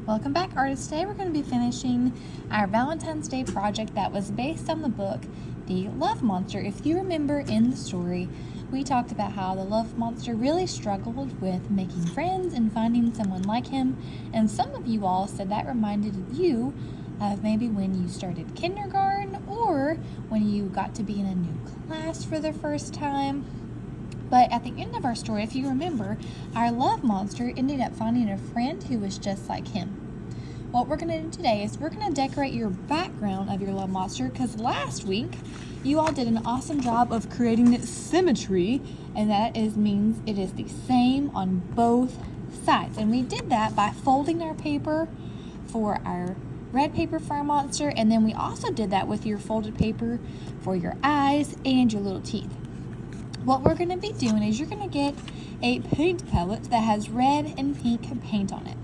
Welcome back, artists. Today we're going to be finishing our Valentine's Day project that was based on the book, The Love Monster. If you remember in the story, we talked about how the love monster really struggled with making friends and finding someone like him, and some of you all said that reminded you of maybe when you started kindergarten or when you got to be in a new class for the first time. But at the end of our story, if you remember, our love monster ended up finding a friend who was just like him. What we're going to do today is we're going to decorate your background of your love monster, because last week you all did an awesome job of creating symmetry, and that means it is the same on both sides. And we did that by folding our paper for our red paper for our monster, and then we also did that with your folded paper for your eyes and your little teeth. What we're going to be doing is you're going to get a paint palette that has red and pink paint on it.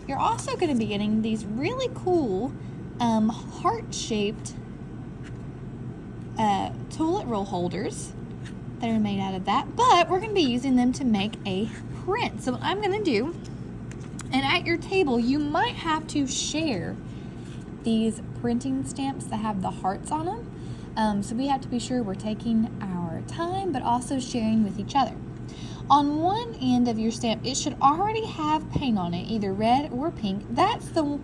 You're also going to be getting these really cool heart-shaped toilet roll holders that are made out of that, but we're going to be using them to make a print. So what I'm going to do, and at your table you might have to share these printing stamps that have the hearts on them. So we have to be sure we're taking our time, but also sharing with each other. On one end of your stamp, it should already have paint on it, either red or pink. That's the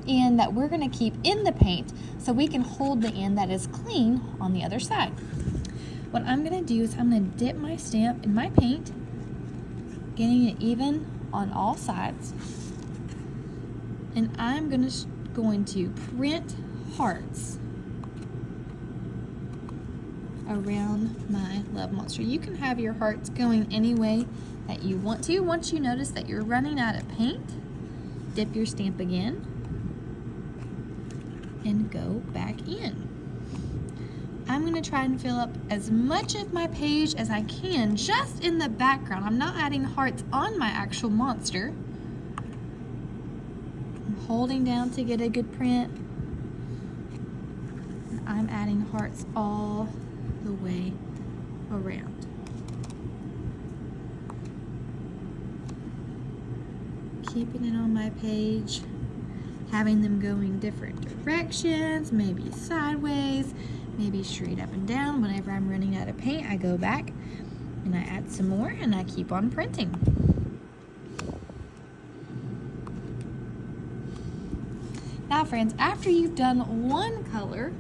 end that we're going to keep in the paint so we can hold the end that is clean on the other side. What I'm going to do is I'm going to dip my stamp in my paint, getting it even on all sides, and I'm going to print hearts around my love monster. You can have your hearts going any way that you want to. Once you notice that you're running out of paint, dip your stamp again and go back in. I'm going to try and fill up as much of my page as I can just in the background. I'm not adding hearts on my actual monster. I'm holding down to get a good print. And I'm adding hearts all the way around. Keeping it on my page, having them going different directions, maybe sideways, maybe straight up and down. Whenever I'm running out of paint, I go back and I add some more and I keep on printing. Now friends, after you've done one color,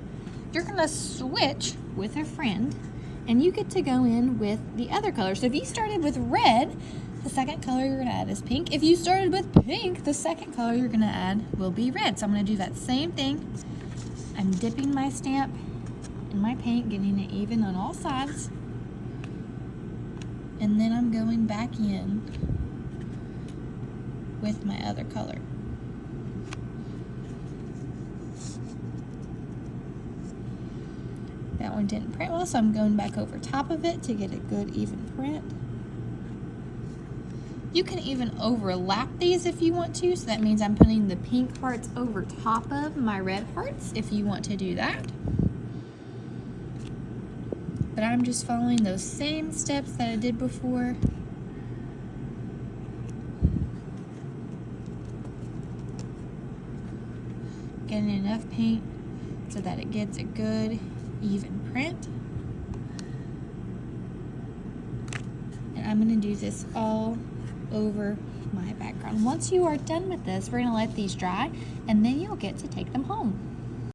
you're going to switch with a friend and you get to go in with the other color. So if you started with red, the second color you're going to add is pink. If you started with pink, the second color you're going to add will be red. So I'm going to do that same thing. I'm dipping my stamp in my paint, getting it even on all sides. And then I'm going back in with my other color. That one didn't print well, so I'm going back over top of it to get a good even print. You can even overlap these if you want to, so that means I'm putting the pink hearts over top of my red hearts if you want to do that. But I'm just following those same steps that I did before. Getting enough paint so that it gets a good even print. And I'm going to do this all over my background. Once you are done with this, we're going to let these dry and then you'll get to take them home.